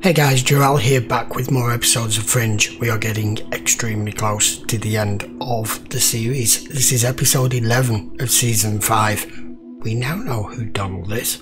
Hey guys, Joel here, back with more episodes of Fringe. We are getting extremely close to the end of the series. This is episode 11 of season 5. We now know who Donald is.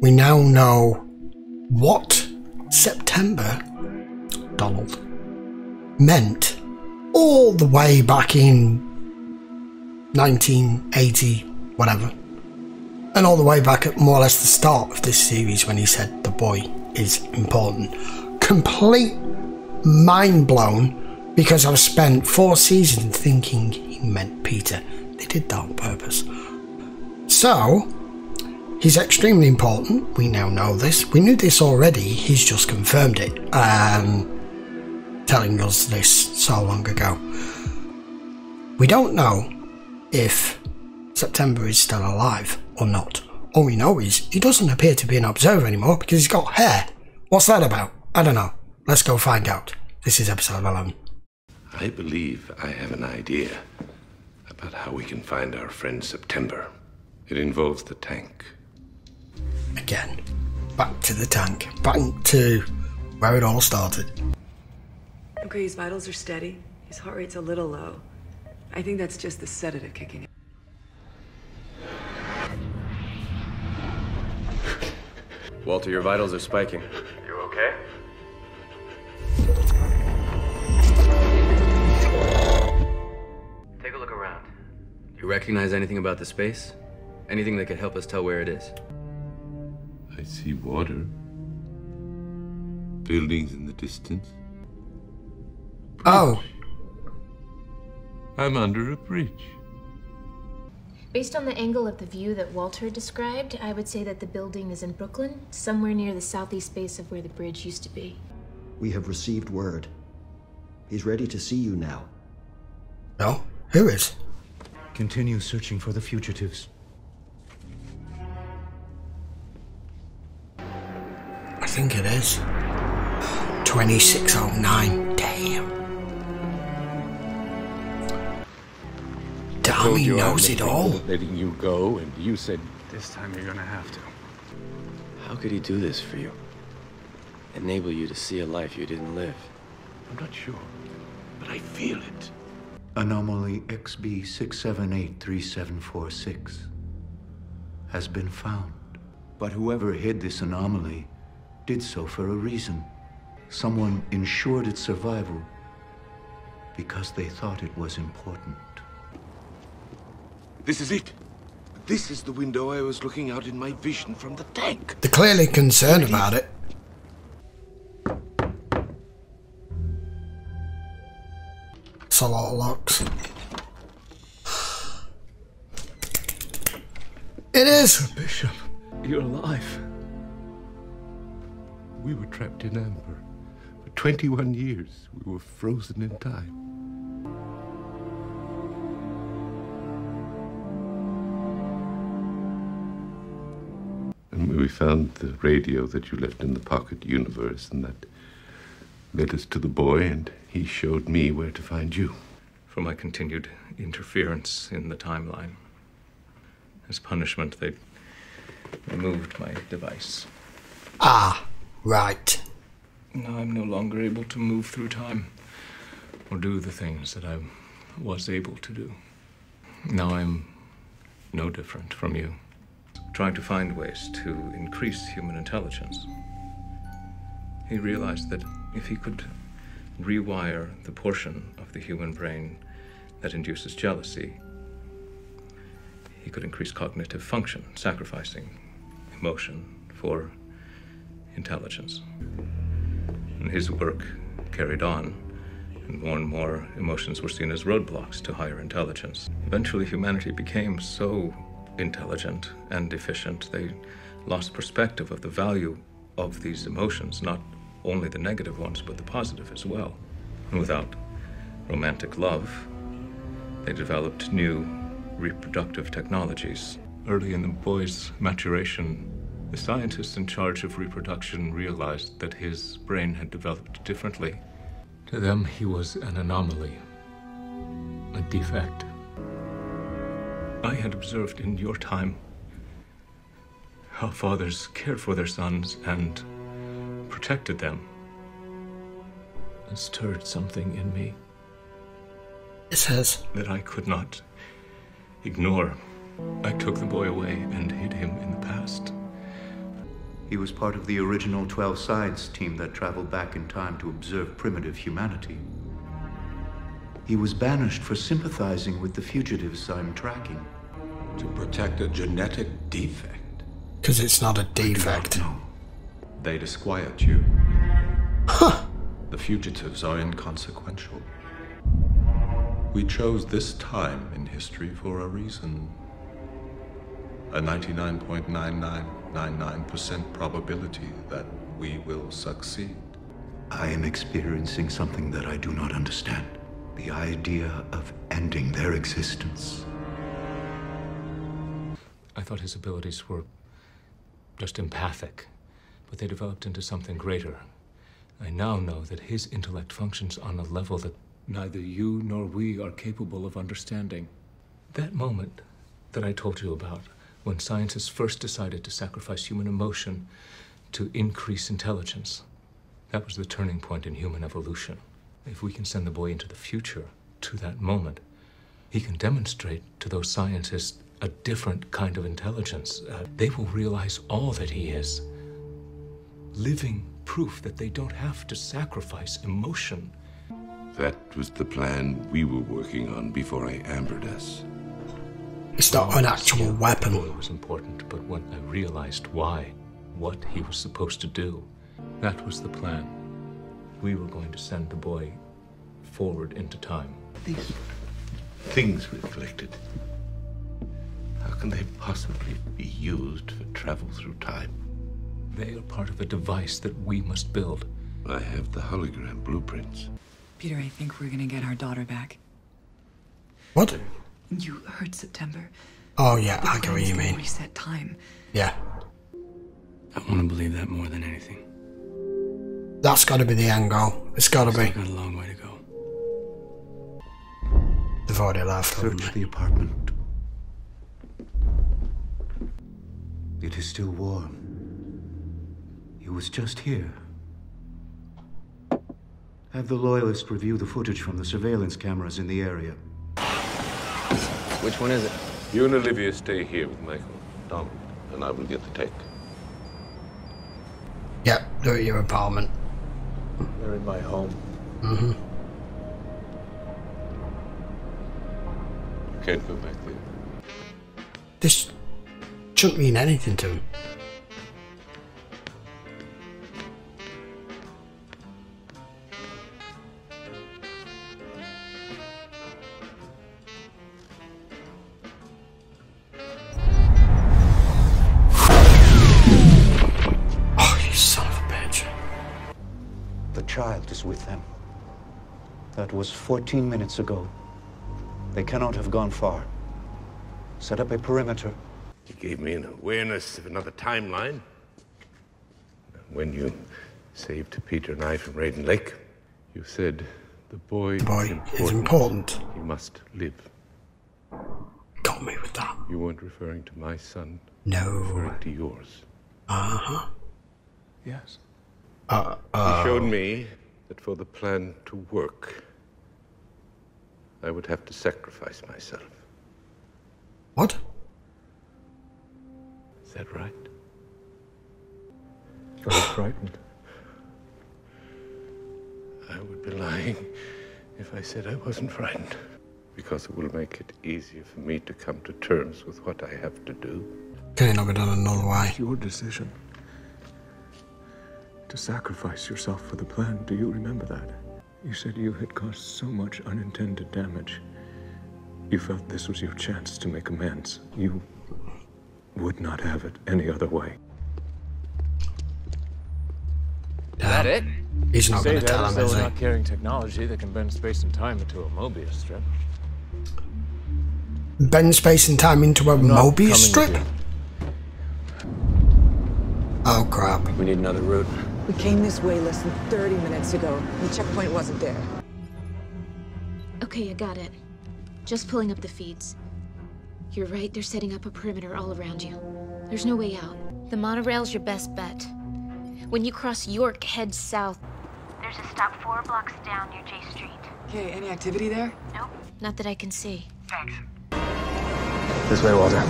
We now know what September Donald meant all the way back in 1980, whatever. And all the way back at more or less the start of this series when he said the boy is important. Complete mind blown, because I've spent 4 seasons thinking he meant Peter. They did that on purpose. So, he's extremely important. We now know this. We knew this already. He's just confirmed it, telling us this so long ago. We don't know if September is still alive or not. All we know is he doesn't appear to be an observer anymore because he's got hair. What's that about? I don't know. Let's go find out. This is episode 11. I believe I have an idea about how we can find our friend September. It involves the tank. Again, back to the tank. Back to where it all started. Okay, his vitals are steady. His heart rate's a little low. I think that's just the sedative kicking in. Walter, your vitals are spiking. You okay? Take a look around. Do you recognize anything about the space? Anything that could help us tell where it is? I see water. Buildings in the distance. Oh. I'm under a bridge. Based on the angle of the view that Walter described, I would say that the building is in Brooklyn, somewhere near the southeast base of where the bridge used to be. We have received word. He's ready to see you now. No? Who is? Continue searching for the fugitives. I think it is. 2609. Damn. Damn, he knows it all. Letting you go, and you said This time you're gonna have to. How could he do this for you? Enable you to see a life you didn't live? I'm not sure, but I feel it. Anomaly XB6783746 has been found. But whoever hid this anomaly did so for a reason. Someone ensured its survival because they thought it was important. This is it. This is the window I was looking out in my vision from the tank. They're clearly concerned about it. It's a lot of locks. It is! Bishop, you're alive. We were trapped in amber. For 21 years, we were frozen in time. And we found the radio that you left in the pocket universe, and that led us to the boy, and he showed me where to find you. For my continued interference in the timeline. As punishment, they removed my device. Ah, right. Now I'm no longer able to move through time or do the things that I was able to do. Now I'm no different from you. Trying to find ways to increase human intelligence. He realized that if he could rewire the portion of the human brain that induces jealousy, he could increase cognitive function, sacrificing emotion for intelligence. And his work carried on, and more emotions were seen as roadblocks to higher intelligence. Eventually, humanity became so intelligent and efficient, they lost perspective of the value of these emotions, not only the negative ones, but the positive as well. And without romantic love, they developed new reproductive technologies. Early in the boy's maturation, the scientists in charge of reproduction realized that his brain had developed differently. To them, he was an anomaly, a defect. I had observed in your time how fathers cared for their sons and protected them. It stirred something in me. It says that I could not ignore. I took the boy away and hid him in the past. He was part of the original 12 Sides team that traveled back in time to observe primitive humanity. He was banished for sympathizing with the fugitives I'm tracking. To protect a genetic defect. Because it's not a defect. No. They disquiet you. Huh. The fugitives are inconsequential. We chose this time in history for a reason. A 99.9999% probability that we will succeed. I am experiencing something that I do not understand. The idea of ending their existence. I thought his abilities were just empathic, but they developed into something greater. I now know that his intellect functions on a level that neither you nor we are capable of understanding. That moment that I told you about, when scientists first decided to sacrifice human emotion to increase intelligence, that was the turning point in human evolution. If we can send the boy into the future, to that moment, he can demonstrate to those scientists a different kind of intelligence. They will realize all that he is. Living proof that they don't have to sacrifice emotion. That was the plan we were working on before I ambered us. It's not an actual weapon. It was important, but when I realized why, what he was supposed to do, that was the plan. We were going to send the boy forward into time. These things we've collected, how can they possibly be used for travel through time? They are part of a device that we must build. I have the hologram blueprints. Peter, I think we're gonna get our daughter back. What? You heard September. Oh yeah, I get what you mean. Reset time. Yeah. I want to believe that more than anything. That's got to be the end goal. It's got to be. Got a long way to go. They've already left. Search the apartment. It is still warm. He was just here. Have the Loyalist review the footage from the surveillance cameras in the area. Which one is it? You and Olivia stay here with Michael, Donald, and I will get the tech. Yep, they're at your apartment. They're in my home. Mm-hmm. You can't go back there. This shouldn't mean anything to him. Child is with them. That was 14 minutes ago. They cannot have gone far. Set up a perimeter. You gave me an awareness of another timeline. When you saved Peter and I from Raiden Lake, you said the boy is important. He must live. Got me with that. You weren't referring to my son. No. Referring to yours. Uh-huh. Yes. He showed me that for the plan to work, I would have to sacrifice myself. What? Is that right? I was frightened. I would be lying if I said I wasn't frightened, because it will make it easier for me to come to terms with what I have to do. Can it not be done another way? It's your decision to sacrifice yourself for the plan. Do you remember that? You said you had caused so much unintended damage. You felt this was your chance to make amends. You would not have it any other way. Is that it? He's not going to tell him, is he? Not carrying technology that can bend space and time into a Mobius strip. Bend space and time into a Mobius strip? Oh crap. We need another route. We came this way less than 30 minutes ago. The checkpoint wasn't there. Okay, I got it. Just pulling up the feeds. You're right, they're setting up a perimeter all around you. There's no way out. The monorail's your best bet. When you cross York, head south. There's a stop 4 blocks down near J Street. Okay, any activity there? Nope. Not that I can see. Thanks. This way, Walter.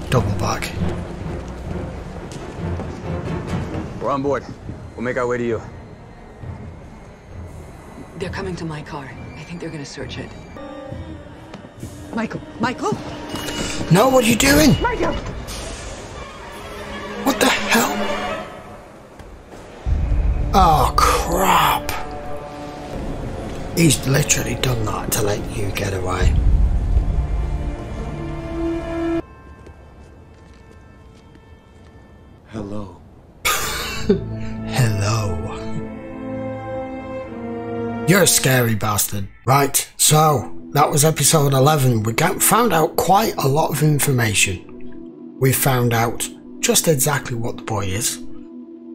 Double back. We're on board. We'll make our way to you. They're coming to my car. I think they're gonna search it. Michael! Michael! No, what are you doing? Michael! What the hell? Oh, crap. He's literally done that to let you get away. Hello. Hello. You're a scary bastard. Right, so that was episode 11. We found out quite a lot of information. We found out just exactly what the boy is,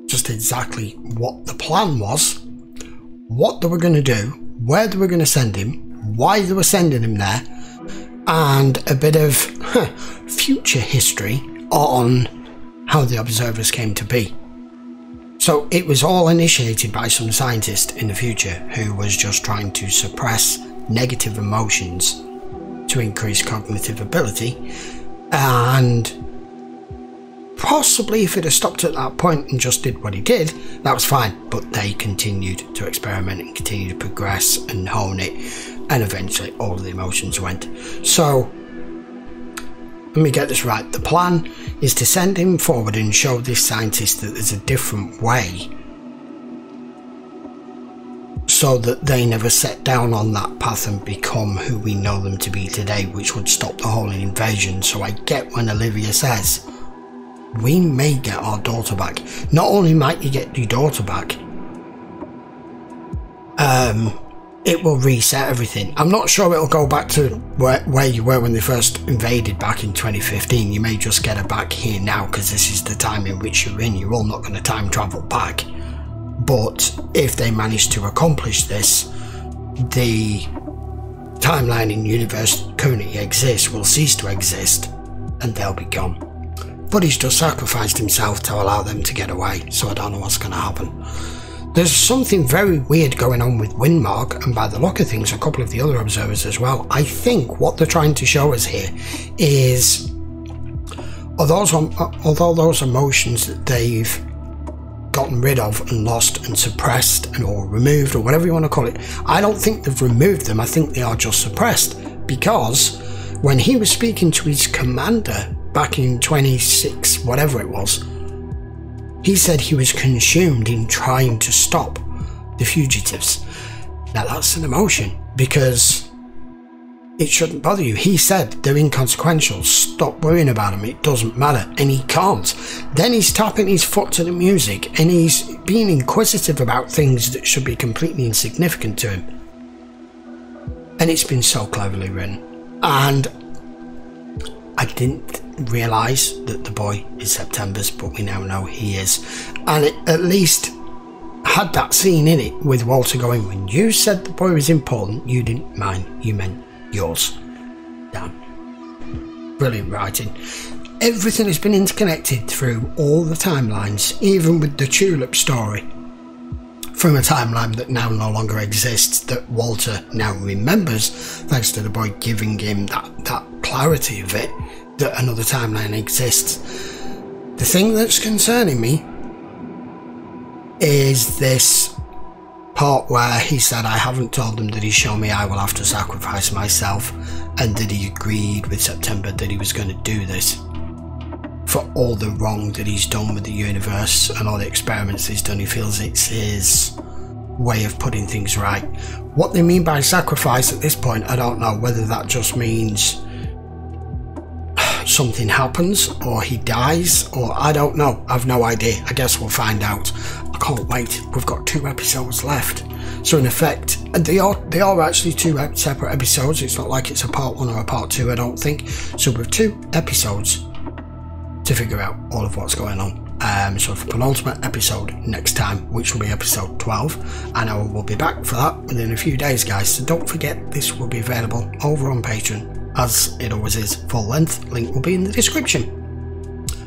just exactly what the plan was, what they were going to do, where they were going to send him, why they were sending him there, and a bit of future history on how the observers came to be. So it was all initiated by some scientist in the future who was just trying to suppress negative emotions to increase cognitive ability, and possibly if it had stopped at that point and just did what he did, that was fine, but they continued to experiment and continue to progress and hone it, and eventually all of the emotions went. So let me get this right. The plan is to send him forward and show this scientist that there's a different way, so that they never set down on that path and become who we know them to be today, which would stop the whole invasion. So I get when Olivia says, we may get our daughter back. Not only might you get your daughter back, it will reset everything. I'm not sure it'll go back to where you were when they first invaded back in 2015. You may just get her back here now because this is the time in which you're in. You're all not going to time travel back. But if they manage to accomplish this, the timeline in universe currently exists will cease to exist and they'll be gone. But he's just sacrificed himself to allow them to get away, so I don't know what's going to happen. There's something very weird going on with Windmark, and by the look of things, a couple of the other observers as well. I think what they're trying to show us here is, although those emotions that they've gotten rid of and lost and suppressed or removed or whatever you want to call it, I don't think they've removed them. I think they are just suppressed, because when he was speaking to his commander back in 26, whatever it was, he said he was consumed in trying to stop the fugitives. Now that's an emotion, because it shouldn't bother you. He said they're inconsequential, stop worrying about them, it doesn't matter, and he can't. Then he's tapping his foot to the music and he's being inquisitive about things that should be completely insignificant to him. And it's been so cleverly written. And I didn't realise that the boy is September's, but we now know he is. And it at least had that scene in it with Walter going, when you said the boy was important, you didn't mine, you meant yours. Damn. Brilliant writing. Everything has been interconnected through all the timelines, even with the tulip story, from a timeline that now no longer exists, that Walter now remembers, thanks to the boy giving him that clarity of it, that another timeline exists. The thing that's concerning me is this part where he said, I haven't told them that he's shown me I will have to sacrifice myself, and that he agreed with September that he was going to do this for all the wrong that he's done with the universe and all the experiments he's done. He feels it's his way of putting things right. What they mean by sacrifice at this point, I don't know. Whether that just means something happens or he dies, or I don't know. I've no idea. I guess we'll find out. I can't wait. We've got 2 episodes left, so in effect, and they are actually 2 separate episodes. It's not like it's a part 1 or a part 2, I don't think. So we've 2 episodes to figure out all of what's going on. So for penultimate episode next time, which will be episode 12, and I will be back for that within a few days, guys. So don't forget, this will be available over on Patreon, as it always is, full length. Link will be in the description.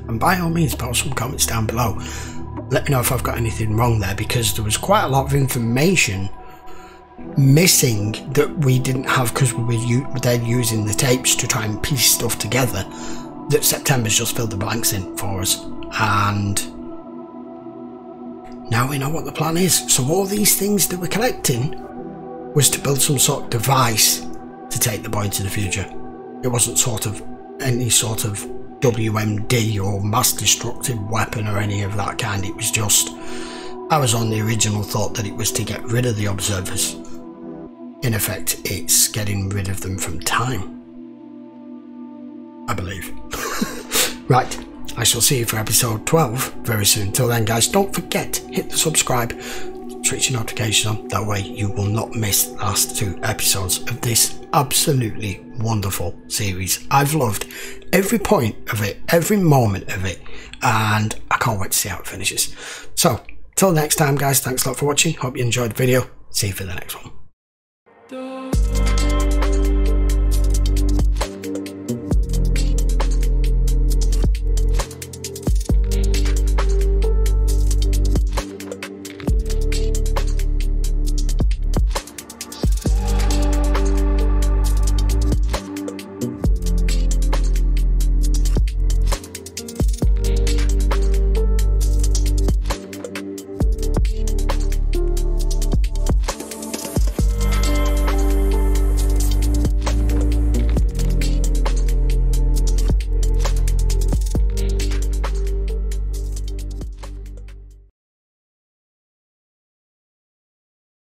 And by all means, post some comments down below. Let me know if I've got anything wrong there, because there was quite a lot of information missing that we didn't have, because we were then using the tapes to try and piece stuff together, that September's just filled the blanks in for us. And now we know what the plan is. So all these things that we're collecting was to build some sort of device to take the boy into the future. It wasn't sort of any sort of WMD or mass destructive weapon or any of that kind. It was just, I was on the original thought that it was to get rid of the observers. In effect, it's getting rid of them from time, I believe. Right, I shall see you for episode 12 very soon. Till then, guys, don't forget, hit the subscribe, switch your notifications on. That way you will not miss the last 2 episodes of this absolutely wonderful series. I've loved every point of it, every moment of it, and I can't wait to see how it finishes. So, till next time, guys, thanks a lot for watching. Hope you enjoyed the video. See you for the next one.